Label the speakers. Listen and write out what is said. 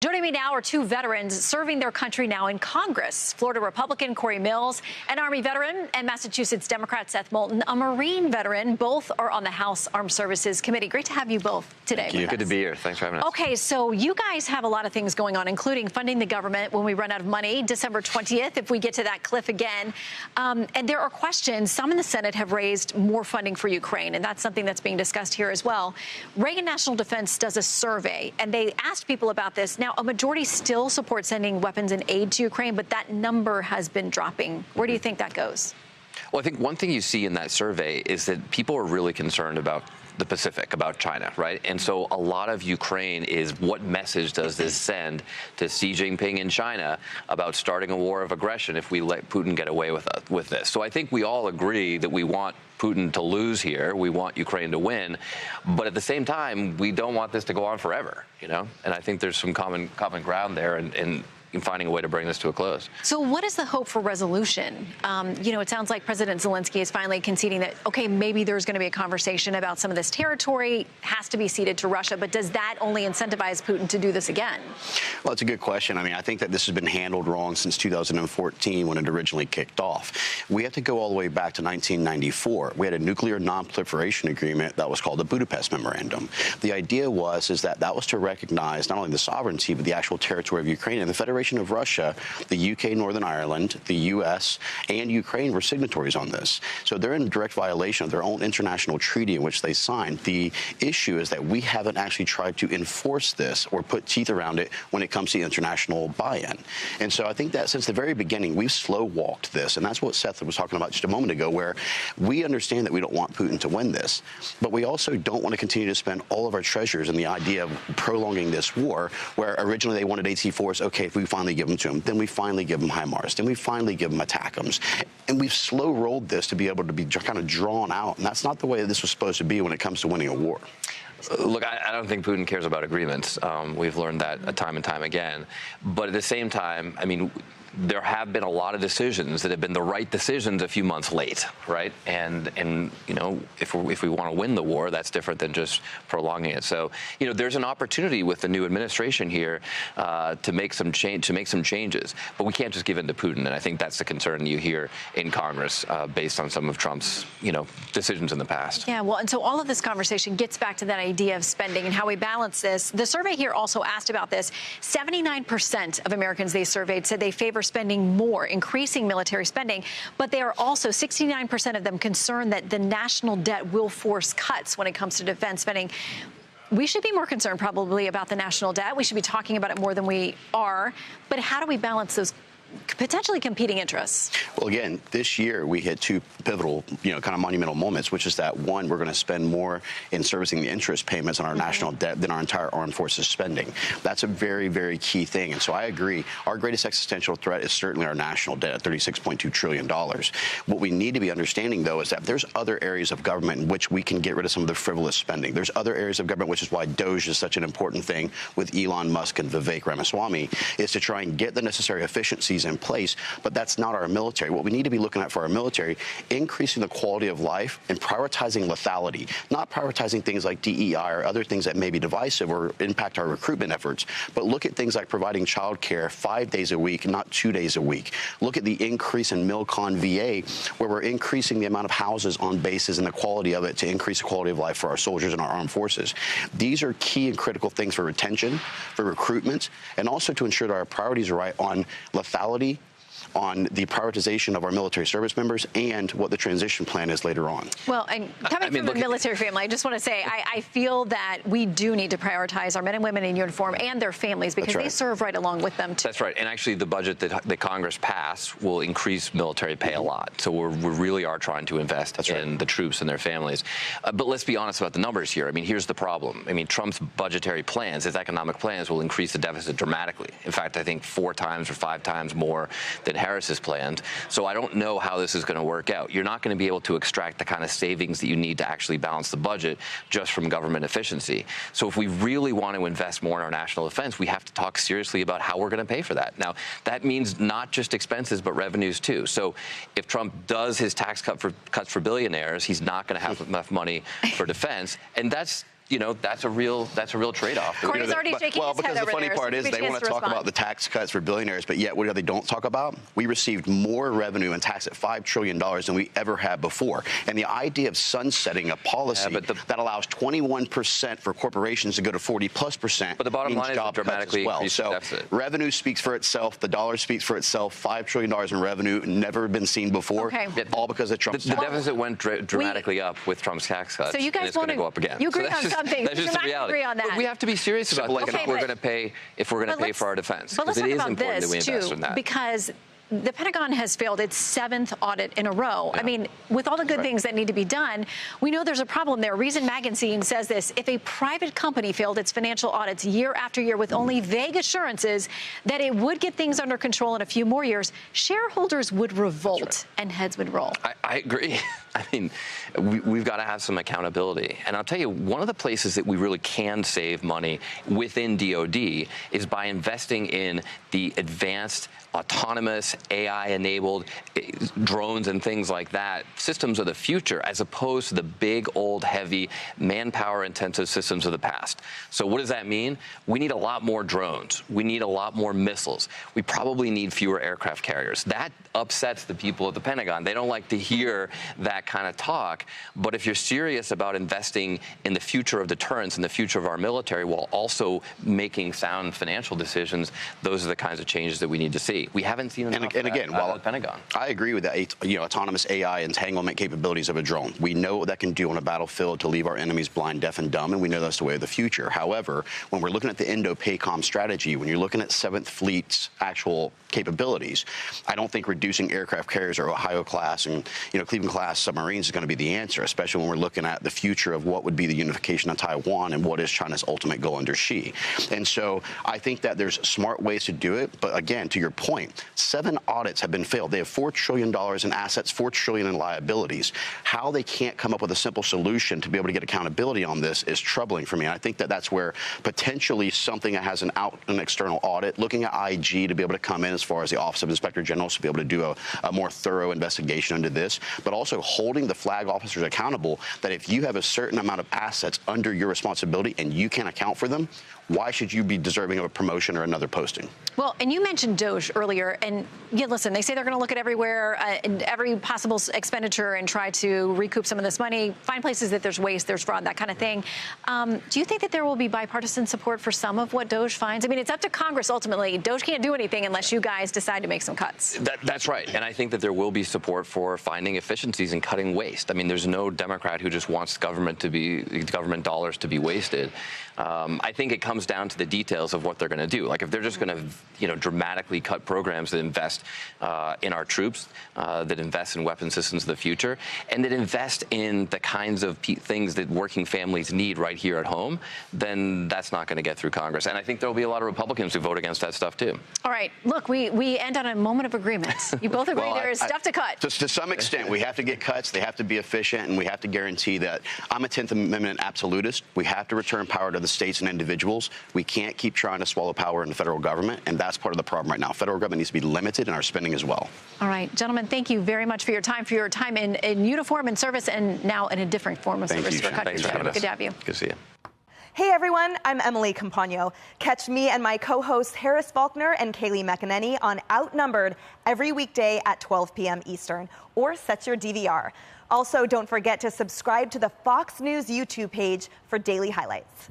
Speaker 1: Joining me now are two veterans serving their country now in Congress. Florida Republican Corey Mills, an Army veteran, and Massachusetts Democrat Seth Moulton, a Marine veteran. Both are on the House Armed Services Committee. Great to have you both today.
Speaker 2: Thank you. Good to be here. Thanks for having us.
Speaker 1: Okay, so you guys have a lot of things going on, including funding the government when we run out of money, December 20th, if we get to that cliff again. And there are questions. Some in the Senate have raised more funding for Ukraine, and that's something that's being discussed here as well. Reagan National Defense does a survey, and they asked people about this. Now, a majority still support sending weapons and aid to Ukraine, but that number has been dropping. Where do you think that goes?
Speaker 2: Well, I think one thing you see in that survey is that people are really concerned about the Pacific, about China, right? And so a lot of Ukraine is what message does this send to Xi Jinping in China about starting a war of aggression if we let Putin get away with this? So I think we all agree that we want Putin to lose here. We want Ukraine to win. But at the same time, we don't want this to go on forever, you know? And I think there's some common ground there and finding a way to bring this to a close.
Speaker 1: So what is the hope for resolution? It sounds like President Zelensky is finally conceding that, okay, maybe there's going to be a conversation about some of this territory, has to be ceded to Russia, but does that only incentivize Putin to do this again?
Speaker 3: Well, it's a good question. I mean, I think that this has been handled wrong since 2014 when it originally kicked off. We have to go all the way back to 1994. We had a nuclear non-proliferation agreement that was called the Budapest Memorandum. The idea was that was to recognize not only the sovereignty, but the actual territory of Ukraine. And the Federation of Russia, the UK, Northern Ireland, the US, and Ukraine were signatories on this. So they're in direct violation of their own international treaty in which they signed. The issue is that we haven't actually tried to enforce this or put teeth around it when it comes to international buy-in. And so I think that since the very beginning, we've slow-walked this. And that's what Seth was talking about just a moment ago, where we understand that we don't want Putin to win this, but we also don't want to continue to spend all of our treasures in the idea of prolonging this war, where originally they wanted AC-4s. Okay, if we finally give them to them, then we finally give them HIMARS, then we finally give them ATACMS. And we've slow rolled this to be able to be kind of drawn out. And that's not the way this was supposed to be when it comes to winning a war.
Speaker 2: Look, I don't think Putin cares about agreements. We've learned that time and time again. But at the same time, I mean, there have been a lot of decisions that have been the right decisions a few months late, right? And you know, if we want to win the war, that's different than just prolonging it. So, you know, there's an opportunity with the new administration here to make some changes, but we can't just give in to Putin. And I think that's the concern you hear in Congress based on some of Trump's, decisions in the past.
Speaker 1: Yeah, well, and so all of this conversation gets back to that idea of spending and how we balance this. The survey here also asked about this. 79% of Americans they surveyed said they favor spending more, increasing military spending, but they are also 69% of them concerned that the national debt will force cuts when it comes to defense spending. We should be more concerned probably about the national debt. We should be talking about it more than we are. But how do we balance those potentially competing interests?
Speaker 3: Well, again, this year we hit two pivotal, kind of monumental moments, which is that, one, we're going to spend more in servicing the interest payments on our national debt than our entire armed forces spending. That's a very, very key thing. And so I agree. Our greatest existential threat is certainly our national debt at $36.2 trillion. What we need to be understanding, though, is that there's other areas of government in which we can get rid of some of the frivolous spending. There's other areas of government, which is why DOGE is such an important thing with Elon Musk and Vivek Ramaswamy, is to try and get the necessary efficiencies in place, but that's not our military. What we need to be looking at for our military, increasing the quality of life and prioritizing lethality, not prioritizing things like DEI or other things that may be divisive or impact our recruitment efforts, but look at things like providing child care 5 days a week, not 2 days a week. Look at the increase in MilCon VA, where we're increasing the amount of houses on bases and the quality of it to increase the quality of life for our soldiers and our armed forces. These are key and critical things for retention, for recruitment, and also to ensure that our priorities are right on lethality, on the prioritization of our military service members, and what the transition plan is later on.
Speaker 1: Well, and coming from a military family, I just want to say I feel that we do need to prioritize our men and women in uniform and their families, because they serve right along with them, too.
Speaker 2: That's right. And actually, the budget that Congress passed will increase military pay a lot. So we really are trying to invest in the troops and their families. But let's be honest about the numbers here. I mean, here's the problem. I mean, Trump's budgetary plans, his economic plans, will increase the deficit dramatically. In fact, I think 4 times or 5 times more than Harris's planned. So I don't know how this is going to work out. You're not going to be able to extract the kind of savings that you need to actually balance the budget just from government efficiency. So if we really want to invest more in our national defense, we have to talk seriously about how we're going to pay for that. Now, that means not just expenses, but revenues too. So if Trump does his tax cuts for billionaires, he's not going to have enough money for defense. And that's you know, that's a real trade-off.
Speaker 1: Corey's already shaking his head
Speaker 3: because the
Speaker 1: over
Speaker 3: funny
Speaker 1: there,
Speaker 3: part
Speaker 1: so
Speaker 3: is
Speaker 1: maybe
Speaker 3: they
Speaker 1: she has
Speaker 3: want
Speaker 1: to
Speaker 3: to talk
Speaker 1: respond.
Speaker 3: about the tax cuts for billionaires, but yet what they don't talk about? We received more revenue and tax at $5 trillion than we ever had before. And the idea of sunsetting a policy that allows 21% for corporations to go to 40+%.
Speaker 2: But the bottom line is
Speaker 3: job
Speaker 2: dramatically
Speaker 3: increased
Speaker 2: deficit.
Speaker 3: Revenue speaks for itself. The dollar speaks for itself. $5 trillion in revenue, never been seen before.
Speaker 1: Okay.
Speaker 3: All because of Trump's
Speaker 2: The deficit went dramatically up with Trump's tax cuts.
Speaker 1: So you guys
Speaker 2: and it's going to go up again.
Speaker 1: You agree on something.
Speaker 2: That's just the reality.
Speaker 1: Agree on that.
Speaker 2: But we have to be serious about this if we're going to pay for our defense.
Speaker 1: But let's
Speaker 2: Because it
Speaker 1: talk
Speaker 2: is
Speaker 1: about
Speaker 2: important that we
Speaker 1: this
Speaker 2: invest
Speaker 1: too,
Speaker 2: in that.
Speaker 1: because the Pentagon has failed its 7th audit in a row. Yeah. I mean, with all the good things that need to be done, we know there's a problem there. Reason Magazine says this: if a private company failed its financial audits year after year with only vague assurances that it would get things under control in a few more years, shareholders would revolt and heads would roll.
Speaker 2: I agree. I mean, we've got to have some accountability. And I'll tell you, one of the places that we really can save money within DOD is by investing in the advanced, autonomous, AI-enabled drones and things like that, systems of the future, as opposed to the big, old, heavy, manpower-intensive systems of the past. So what does that mean? We need a lot more drones. We need a lot more missiles. We probably need fewer aircraft carriers. That upsets the people at the Pentagon. They don't like to hear that kind of talk. But if you're serious about investing in the future of deterrence and the future of our military while also making sound financial decisions, those are the kinds of changes that we need to see. We haven't seen enough
Speaker 3: and again, while
Speaker 2: the Pentagon.
Speaker 3: I agree with that, autonomous AI entanglement capabilities of a drone. We know what that can do on a battlefield to leave our enemies blind, deaf, and dumb, and we know that's the way of the future. However, when we're looking at the Indo-PACOM strategy, when you're looking at 7th Fleet's actual capabilities, I don't think reducing aircraft carriers or Ohio-class and Cleveland-class submarines is going to be the answer, especially when we're looking at the future of what would be the unification of Taiwan and what is China's ultimate goal under Xi. And so I think that there's smart ways to do it, but again, to your point, 7 audits have been failed. They have $4 trillion in assets, $4 trillion in liabilities. How they can't come up with a simple solution to be able to get accountability on this is troubling for me. And I think that that's where potentially something that has an external audit, looking at IG to be able to come in as far as the Office of Inspector General to be able to do a more thorough investigation into this, but also holding the flag officers accountable that if you have a certain amount of assets under your responsibility and you can't account for them, why should you be deserving of a promotion or another posting?
Speaker 1: Well, and you mentioned DOJ earlier, and listen, they say they're going to look at everywhere and every possible expenditure and try to recoup some of this money, find places that there's waste, there's fraud, that kind of thing. Do you think that there will be bipartisan support for some of what DOJ finds? I mean, it's up to Congress ultimately. DOJ can't do anything unless you guys decide to make some cuts.
Speaker 2: That's right. And I think that there will be support for finding efficiencies and cutting waste. I mean, there's no Democrat who just wants government dollars to be wasted. I think it comes down to the details of what they're going to do. Like if they're just going to, dramatically cut programs that invest in our troops, that invest in weapon systems of the future, and that invest in the kinds of things that working families need right here at home, then that's not going to get through Congress. And I think there will be a lot of Republicans who vote against that stuff too.
Speaker 1: All right. Look, we end on a moment of agreement. You both agree there is stuff to cut.
Speaker 3: To some extent, we have to get cuts. They have to be efficient, and we have to guarantee that. I'm a 10th Amendment absolutist. We have to return power to the states and individuals. We can't keep trying to swallow power in the federal government, and that's part of the problem right now. Federal government needs to be limited in our spending as well.
Speaker 1: All right, gentlemen, thank you very much for your time in uniform and service, and now in a different form of service to our country.
Speaker 2: Thanks for having us.
Speaker 1: Good to have you.
Speaker 2: Good to see you.
Speaker 4: Hey everyone, I'm Emily Campagno. Catch me and my co-hosts Harris Faulkner and Kaylee McEnany on Outnumbered every weekday at 12 p.m. Eastern, or set your DVR. Also, don't forget to subscribe to the Fox News YouTube page for daily highlights.